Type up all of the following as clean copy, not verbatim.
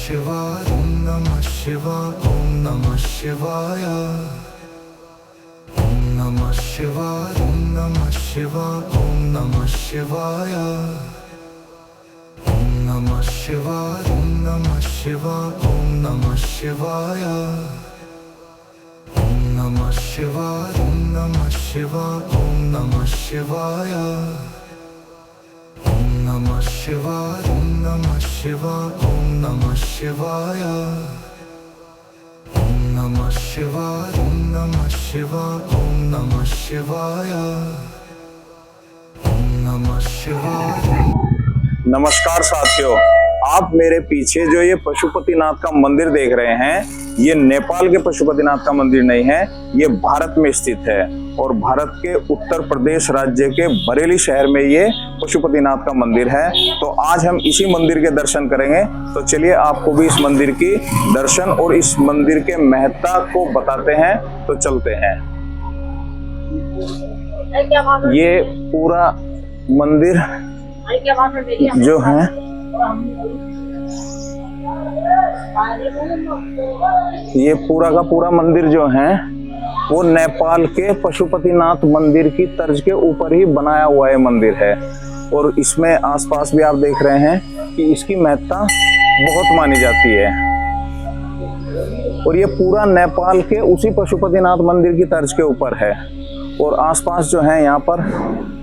शिवाय ओम नमः शिवाय ओम नमः शिवाय ओम नमः शिवाय ओम नमः शिवाय ओम नमः शिवाय ओम नमः शिवाय ओम नमः शिवाय ओम नमः शिवाय ओम नमः शिवाय ओम नमः शिवाय ओम नमः शिवाय ओम नमः शिवाय ओम नमः शिवाय ओम नमः शिवाय ओम नमः शिवाय ओम नमः शिवाय ओम नमः शिवाय ओम नमः शिवाय। नमस्कार साथियों, आप मेरे पीछे जो ये पशुपतिनाथ का मंदिर देख रहे हैं, ये नेपाल के पशुपतिनाथ का मंदिर नहीं है, ये भारत में स्थित है और भारत के उत्तर प्रदेश राज्य के बरेली शहर में ये पशुपतिनाथ का मंदिर है। तो आज हम इसी मंदिर के दर्शन करेंगे। तो चलिए आपको भी इस मंदिर की दर्शन और इस मंदिर के महत्ता को बताते हैं। तो चलते हैं। ये पूरा मंदिर जो है ये पूरा का पूरा मंदिर जो है वो नेपाल के पशुपतिनाथ मंदिर की तर्ज के ऊपर ही बनाया हुआ ये मंदिर है। और इसमें आसपास भी आप देख रहे हैं कि इसकी महत्ता बहुत मानी जाती है। और ये पूरा नेपाल के उसी पशुपतिनाथ मंदिर की तर्ज के ऊपर है। और आसपास जो है यहाँ पर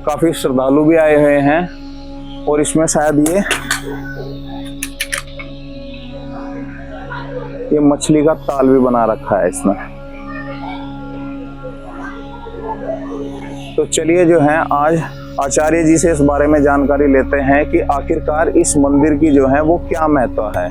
काफी श्रद्धालु भी आए हुए हैं। और इसमें शायद ये मछली का ताल भी बना रखा है इसमें। तो चलिए जो है आज आचार्य जी से इस बारे में जानकारी लेते हैं कि आखिरकार इस मंदिर की जो है वो क्या महत्व है।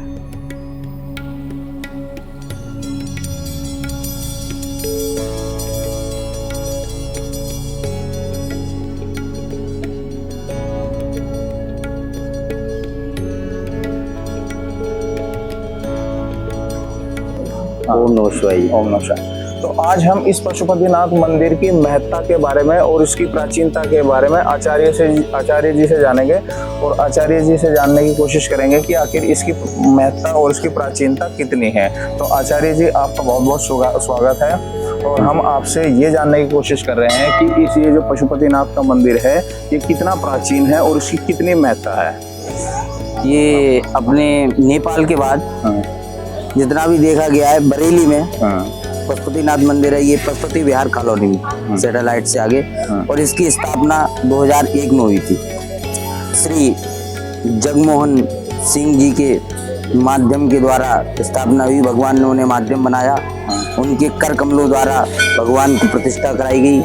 ओम नमः शिवाय। ओम नमः शिवाय। तो आज हम इस पशुपतिनाथ मंदिर की महत्ता के बारे में और इसकी प्राचीनता के बारे में आचार्य जी से जानेंगे और आचार्य जी से जानने की कोशिश करेंगे कि आखिर इसकी महत्ता और इसकी प्राचीनता कितनी है। तो आचार्य जी आपका बहुत बहुत स्वागत है। और हम आपसे ये जानने की कोशिश कर रहे हैं कि इस ये जो पशुपतिनाथ का मंदिर है ये कितना प्राचीन है और इसकी कितनी महत्ता है। ये अपने नेपाल के बाद जितना भी देखा गया है बरेली में पशुपतिनाथ मंदिर है। ये पशुपति विहार कॉलोनी में सैटेलाइट से आगे। और इसकी स्थापना 2001 में हुई थी। श्री जगमोहन सिंह जी के माध्यम के द्वारा स्थापना हुई। भगवान ने उन्हें माध्यम बनाया। उनके कर कमलों द्वारा भगवान की प्रतिष्ठा कराई गई।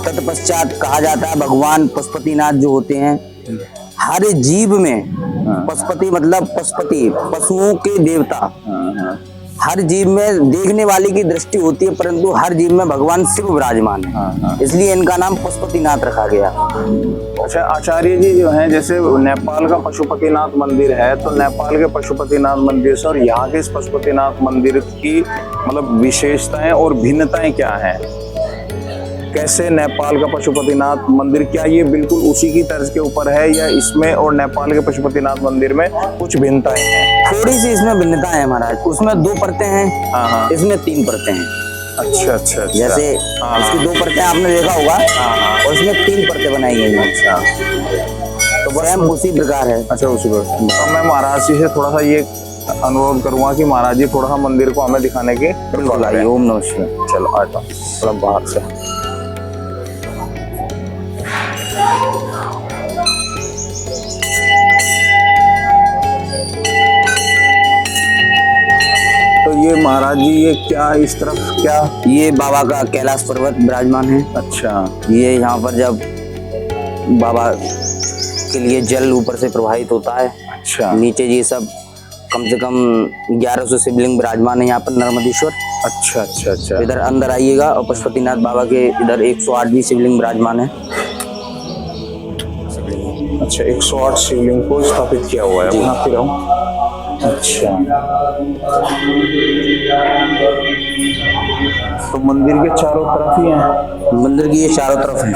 तत्पश्चात कहा जाता है भगवान पशुपतिनाथ जो होते हैं हर जीव में, पशुपति मतलब पशुपति पशुओं के देवता, हर जीव में देखने वाले की दृष्टि होती है परंतु हर जीव में भगवान शिव विराजमान है। इसलिए इनका नाम पशुपतिनाथ रखा गया। अच्छा आचार्य जी जो हैं, जैसे नेपाल का पशुपतिनाथ मंदिर है तो नेपाल के पशुपतिनाथ मंदिर से और यहाँ के इस पशुपतिनाथ मंदिर की मतलब विशेषताएं और भिन्नताएं क्या हैं? कैसे नेपाल का पशुपतिनाथ मंदिर, क्या ये बिल्कुल उसी की तर्ज के ऊपर है या इसमें और नेपाल के पशुपतिनाथ मंदिर में कुछ भिन्नताएं हैं? थोड़ी सी इसमें भिन्नता है महाराज। उसमें 2 परतें हैं, हाँ। इसमें 3 परतें हैं। अच्छा। जैसे इसकी 2 परतें आपने देखा होगा और इसमें 3 परतें बनाई गई हैं। अच्छा, तो बस उसी प्रकार है। अच्छा उसी प्रकार। तो मैं महाराज जी से थोड़ा सा ये अनुरोध करूंगा कि महाराज जी थोड़ा सा मंदिर को हमें दिखाने के। ओम नमः शिवाय। चलो आ जाओ थोड़ा बाहर से। तो ये महाराज जी ये क्या इस तरफ क्या? ये बाबा का कैलाश पर्वत विराजमान है। अच्छा, ये यहाँ पर जब बाबा के लिए जल ऊपर से प्रवाहित होता है। अच्छा, नीचे ये सब कम से कम 1100 शिवलिंग विराजमान है यहाँ पर नर्मदेश्वर। अच्छा। इधर अंदर आइएगा और पशुपतिनाथ बाबा के इधर 108 भी शिवलिंग विराजमान है। अच्छा 108 शिवलिंग को स्थापित किया हुआ है यहाँ पे। अच्छा, तो मंदिर के चारों तरफ ही है? मंदिर की ये चारों तरफ है।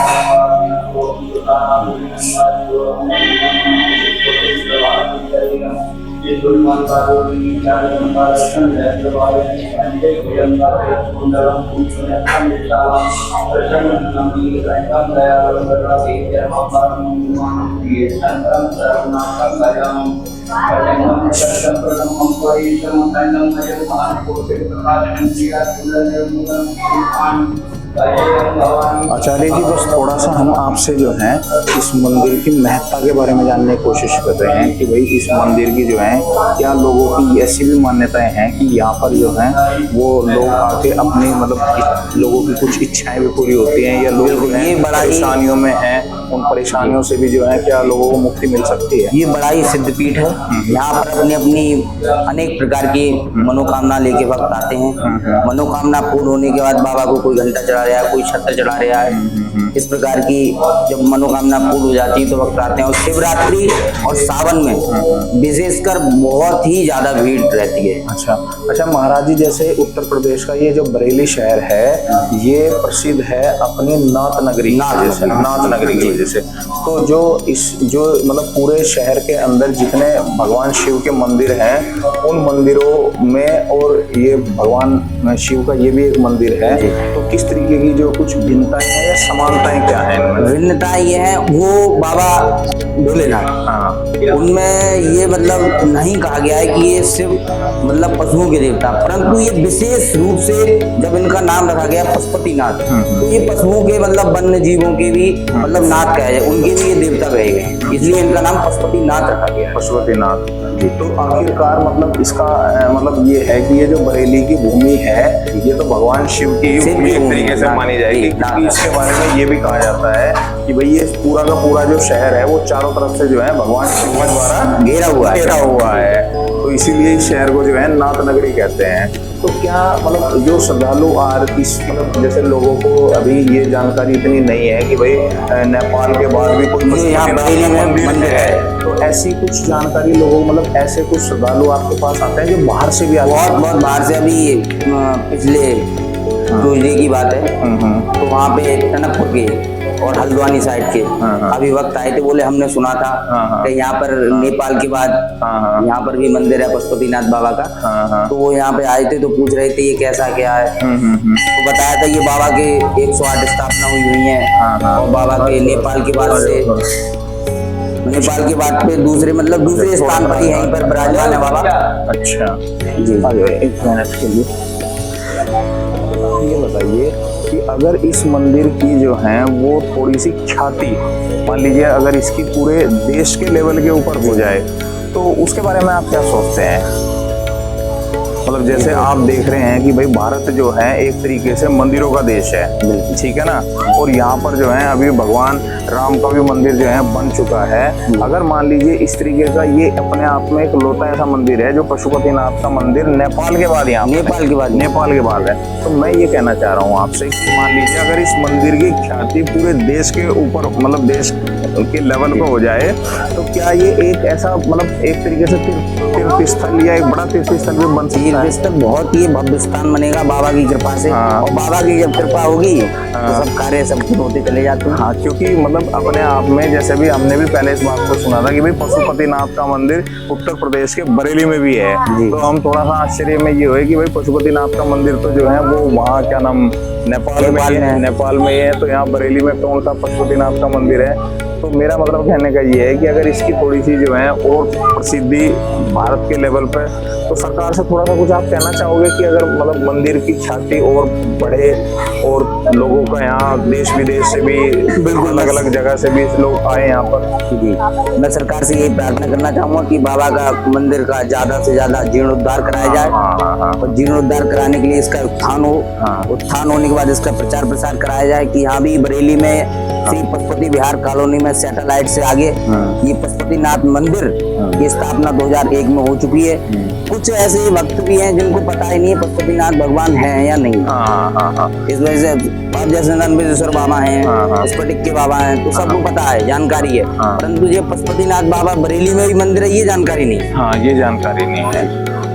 आचार्य जी, बस थोड़ा सा हम आपसे जो है इस मंदिर की महत्ता के बारे में जानने की कोशिश कर रहे हैं कि भाई इस मंदिर की जो है क्या लोगों की ऐसी भी मान्यताएं हैं कि यहाँ पर जो है वो लोग आके अपनी मतलब लोगों की कुछ इच्छाएं भी पूरी होती हैं, या लोग जो हैं परेशानियों में हैं, उन परेशानियों से भी जो है क्या लोगों को मुक्ति मिल सकती है? ये बड़ा ही सिद्ध पीठ है। यहाँ पर अपनी अपनी अनेक प्रकार की मनोकामना लेके भक्त आते हैं। मनोकामना पूर्ण होने के बाद बाबा को कोई घंटा चढ़ा रहा है, कोई छत्र चढ़ा रहा है। इस प्रकार की जब मनोकामना पूर्ण हो जाती है तो भक्त आते हैं। और शिवरात्रि और सावन में विशेषकर बहुत ही ज्यादा भीड़ रहती है। अच्छा महाराज जी, जैसे उत्तर प्रदेश का ये जो बरेली शहर है ये प्रसिद्ध है अपनी नाथ नगरी की वजह से। तो जो मतलब पूरे शहर के अंदर जितने भगवान शिव के मंदिर हैं उन मंदिरों में और ये भगवान शिव का ये भी एक मंदिर है, तो किस तरीके की जो कुछ भिन्नताएं हैं या समानताएं क्या है इनमें? भिन्नता ये है, वो बाबा भोलेनाथ, उनमें ये मतलब नहीं कहा गया है कि ये शिव मतलब पशुओं के देवता, परंतु ये विशेष रूप से जब इनका नाम रखा गया पशुपतिनाथ, तो ये पशुओं के मतलब वन्य जीवों के भी मतलब नाथ कहे जाए, उनके भी ये देवता कहे गए, इसलिए इनका नाम पशुपतिनाथ रखा गया। पशुपतिनाथ जी। तो आखिरकार मतलब इसका मतलब ये है कि ये जो बरेली की भूमि है ये तो भगवान शिव की भूमि एक तरीके से मानी जाएगी, क्योंकि इसके बारे में ये भी कहा जाता है कि भाई ये पूरा का पूरा जो शहर है वो चारों तरफ से जो है भगवान शिव के द्वारा घेरा हुआ है, तो इसीलिए इस शहर को जो है नाथ नगरी कहते हैं। तो क्या मतलब जो श्रद्धालु इस मतलब जैसे लोगों को अभी ये जानकारी इतनी नहीं है कि भाई नेपाल के बाद भी कोई यहाँ मंदिर है, तो ऐसी कुछ जानकारी लोगों को मतलब ऐसे कुछ श्रद्धालु आपके पास आते हैं जो बाहर से भी आते हैं? बहुत बाहर से। अभी पिछले ट्यूसडे की बात है, तो वहाँ पे टनकपुर के और हल्द्वानी साइड के अभी वक्त आए थे, बोले हमने सुना था कि यहाँ पर नेपाल के बाद यहाँ पर भी मंदिर है पशुपतिनाथ बाबा का, तो वो यहाँ पे आए थे तो पूछ रहे थे ये कैसा क्या है। तो बताया था ये बाबा के 108 स्थापना हुई है और बाबा के नेपाल के बाद पे दूसरे स्थान पर ही यहीं पर विराजमान है बाबा। अच्छा जी, एक मिनट के लिए ये बताइए कि अगर इस मंदिर की जो है वो थोड़ी सी ख्याति मान लीजिए अगर इसकी पूरे देश के लेवल के ऊपर हो जाए तो उसके बारे में आप क्या सोचते हैं? मतलब जैसे आप देख रहे हैं कि भाई भारत जो है एक तरीके से मंदिरों का देश है, ठीक है ना, और यहाँ पर जो है अभी भगवान राम का भी मंदिर जो है बन चुका है। अगर मान लीजिए इस तरीके का ये अपने आप में एक लौता ऐसा मंदिर है जो पशुपतिनाथ का मंदिर नेपाल के बाद नेपाल के बाद है, तो मैं ये कहना चाह रहा हूँ आपसे कि मान लीजिए अगर इस मंदिर की ख्याति पूरे देश के ऊपर मतलब देश के लेवल पे हो जाए तो क्या ये एक ऐसा मतलब एक तरीके से तीर्थ स्थल या एक बड़ा तीर्थ स्थल भी बन सकता है? बहुत ही भव्य स्थान बनेगा बाबा की कृपा से। और बाबा की जब कृपा होगी तो सब कार्य संपूर्ण होते चले जाते हैं। क्योंकि मतलब अपने आप में जैसे भी हमने भी पहले इस बात को सुना था कि भाई पशुपतिनाथ का मंदिर उत्तर प्रदेश के बरेली में भी है, तो हम थोड़ा सा आश्चर्य में ये हुए कि भाई पशुपतिनाथ का मंदिर तो जो है वो वहाँ क्या नाम नेपाल में ही है, तो यहाँ बरेली में कौन सा पशुपतिनाथ का मंदिर है? तो मेरा मतलब कहने का ये है कि अगर इसकी थोड़ी सी जो है और प्रसिद्धि भारत के लेवल पे, तो सरकार से थोड़ा सा कुछ आप कहना चाहोगे कि अगर मतलब मंदिर की ख्याति और बढ़े और लोगों का यहाँ देश विदेश से भी बिल्कुल अलग अलग जगह से भी लोग आए यहाँ पर? जी, मैं सरकार से यही प्रार्थना करना चाहूंगा कि बाबा का मंदिर का ज्यादा से ज्यादा जीर्णोद्धार कराया जाए और जीर्णोद्धार कराने के लिए इसका उत्थान होने के बाद इसका प्रचार प्रसार कराया जाए कि यहाँ भी बरेली में श्री पशुपति विहार कॉलोनी में सैटेलाइट से आगे ये पशुपतिनाथ मंदिर की स्थापना 2001 में हो चुकी है। कुछ ऐसे भक्त भी हैं जिनको पता ही नहीं है पशुपतिनाथ भगवान है या नहीं। इस वजह से अब जैसे नंदबेश्वर बाबा हैं, स्फटिक के बाबा हैं, तो सबको पता है, जानकारी है, परंतु ये पशुपतिनाथ बाबा बरेली में भी मंदिर है ये जानकारी नहीं। ये जानकारी नहीं है,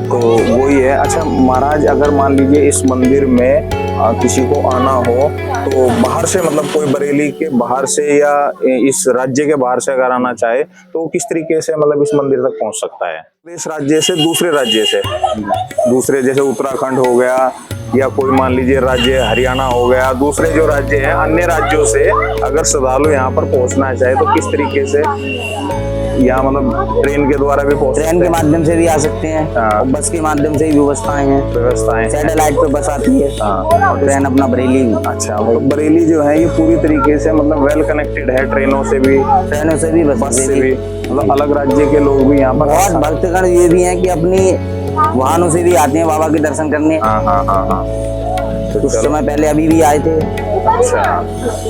तो वही है। अच्छा महाराज, अगर मान लीजिए इस मंदिर में किसी को आना हो तो बाहर से मतलब कोई बरेली के बाहर से या इस राज्य के बाहर से अगर आना चाहे तो किस तरीके से मतलब इस मंदिर तक पहुंच सकता है? प्रदेश राज्य से दूसरे राज्य से, दूसरे जैसे उत्तराखंड हो गया या कोई मान लीजिए राज्य हरियाणा हो गया, दूसरे जो राज्य हैं अन्य राज्यों से अगर श्रद्धालु यहाँ पर पहुँचना चाहे तो किस तरीके से यहाँ मतलब ट्रेन के द्वारा भी पहुँच ट्रेन के माध्यम से भी आ सकते हैं और बस के माध्यम से भी व्यवस्थाएं सैटेलाइट पे बस आती है और ट्रेन अपना बरेली। अच्छा, मतलब बरेली जो है ये पूरी तरीके से मतलब वेल कनेक्टेड है ट्रेनों से भी बस से भी, मतलब अलग राज्य के लोग भी यहाँ पर बहुत भक्तगण ये भी हैं कि अपनी वाहनों से भी आते हैं बाबा के दर्शन करने। हाँ। कुछ समय पहले अभी भी आए थे। अच्छा,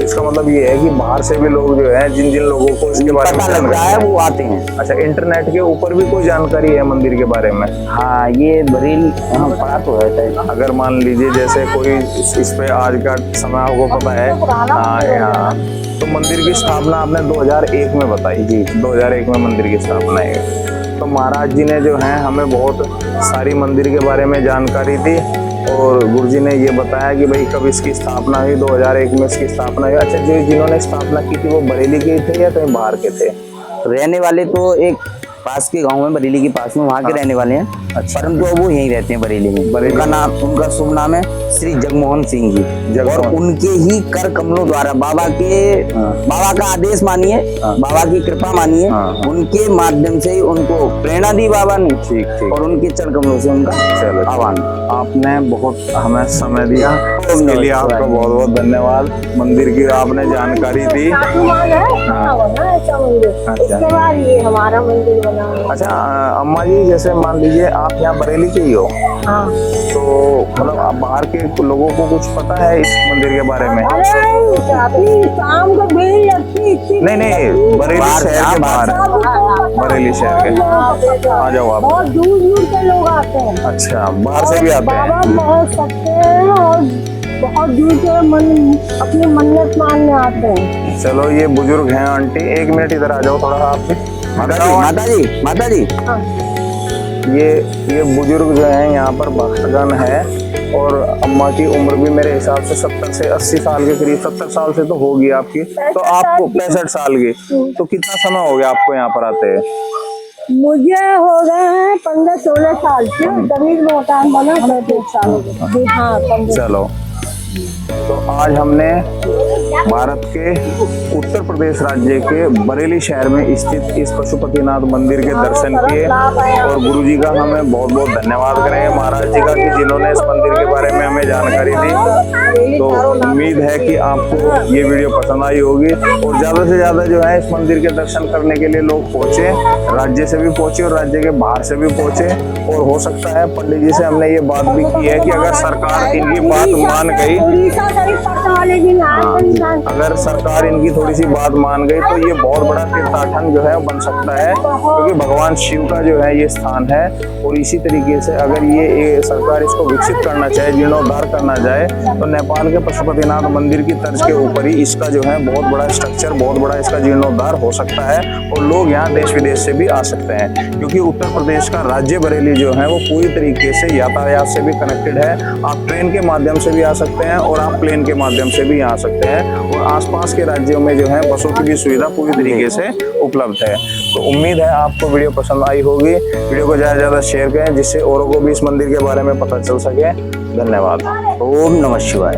इसका मतलब ये है कि बाहर से भी लोग जो है जिन जिन लोगों को इसके बारे में पता लगता है वो आते हैं। अच्छा, इंटरनेट के ऊपर भी कोई जानकारी है मंदिर के बारे में? हाँ, ये बरेली पढ़ा तो है। अगर मान लीजिए जैसे कोई इस पे आज का समय आपको पता है, तो मंदिर की स्थापना आपने 2001 में बताई जी, 2001 में मंदिर की स्थापना है। तो महाराज जी ने जो है हमें बहुत सारी मंदिर के बारे में जानकारी दी और गुरुजी ने ये बताया कि भाई कब इसकी स्थापना हुई, 2001 में इसकी स्थापना हुई। अच्छा, जो जिन्होंने स्थापना की थी वो बरेली के थे या कहीं बाहर के थे? रहने वाले तो एक पास के गांव में, बरेली के पास में, वहाँ के रहने वाले हैं। अच्छा, परंतु वो यहीं रहते हैं बरेली में। बरेली नाम, उनका शुभ नाम है श्री जगमोहन सिंह जी। और उनके ही कर कमलों द्वारा बाबा का आदेश मानिए, बाबा की कृपा मानिए, उनके माध्यम से ही उनको प्रेरणा दी बाबा ने। ठीक। और उनके चरण कमलों से उनका आह्वान। आपने बहुत हमें समय दिया, इसके लिए आपका बहुत बहुत धन्यवाद। मंदिर की आपने जानकारी दी। इसके बाद ये हमारा मंदिर बना है। अच्छा अम्मा जी, जैसे मान लीजिए आप यहाँ बरेली के ही हो, हाँ। तो मतलब आप बाहर के लोगों को कुछ पता है इस मंदिर के बारे में? शाम को भीड़ लगती थी। नहीं, बरेली शहर के बाहर, बरेली शहर के आ जाओ आप। बहुत दूर दूर के लोग आते हैं। अच्छा, बाहर से भी आते हैं? बाबा बहुत सकते हैं और बहुत दूर से अपनी मन्नत मानने आते हैं। चलो, ये बुजुर्ग हैं आंटी, 1 मिनट इधर आ जाओ थोड़ा आप भी। माता जी हाँ। ये बुजुर्ग जो है यहाँ पर भक्तगण है और अम्मा की उम्र भी मेरे हिसाब से 70 से 80 साल के करीब, 70 साल से तो होगी आपकी, तो आपको 65 साल की, तो कितना समय हो गया आपको यहाँ पर आते हैं? मुझे हो गए हैं 15-16 साल से, तभी मकान बना 35 साल हो गए। हाँ, 15। चलो, तो आज हमने भारत के उत्तर प्रदेश राज्य के बरेली शहर में स्थित इस पशुपतिनाथ मंदिर के दर्शन किए और गुरुजी का हमें बहुत बहुत धन्यवाद करेंगे, महाराज जी का, कि जिन्होंने इस मंदिर के बारे में हमें जानकारी दी। तो उम्मीद है कि आपको ये वीडियो पसंद आई होगी और ज्यादा से ज्यादा जो है इस मंदिर के दर्शन करने के लिए लोग पहुंचे, राज्य से भी पहुंचे और राज्य के बाहर से भी पहुंचे। और हो सकता है पंडित जी से हमने ये बात भी की है कि अगर सरकार इनकी बात मान गई, अगर सरकार इनकी थोड़ी सी बात मान गई तो ये बहुत बड़ा तीर्थाटन जो है बन सकता है, क्योंकि भगवान शिव का जो है ये स्थान है। और इसी तरीके से अगर ये सरकार इसको विकसित करना चाहे, जीर्णोद्धार करना चाहे, तो नेपाल के पशुपतिनाथ मंदिर की तर्ज के ऊपर ही इसका जो है बहुत बड़ा स्ट्रक्चर, बहुत बड़ा इसका जीर्णोद्धार हो सकता है और लोग यहाँ देश विदेश से भी आ सकते हैं, क्योंकि उत्तर प्रदेश का राज्य बरेली जो है वो पूरी तरीके से यातायात से भी कनेक्टेड है। आप ट्रेन के माध्यम से भी आ सकते हैं और आप प्लेन के माध्यम से भी आ सकते हैं और आसपास के राज्यों में जो है बसों की भी सुविधा पूरी तरीके से उपलब्ध है। तो उम्मीद है आपको वीडियो पसंद आई होगी। वीडियो को ज़्यादा से ज़्यादा शेयर करें जिससे औरों को भी इस मंदिर के बारे में पता चल सके। धन्यवाद। ओम नमः शिवाय।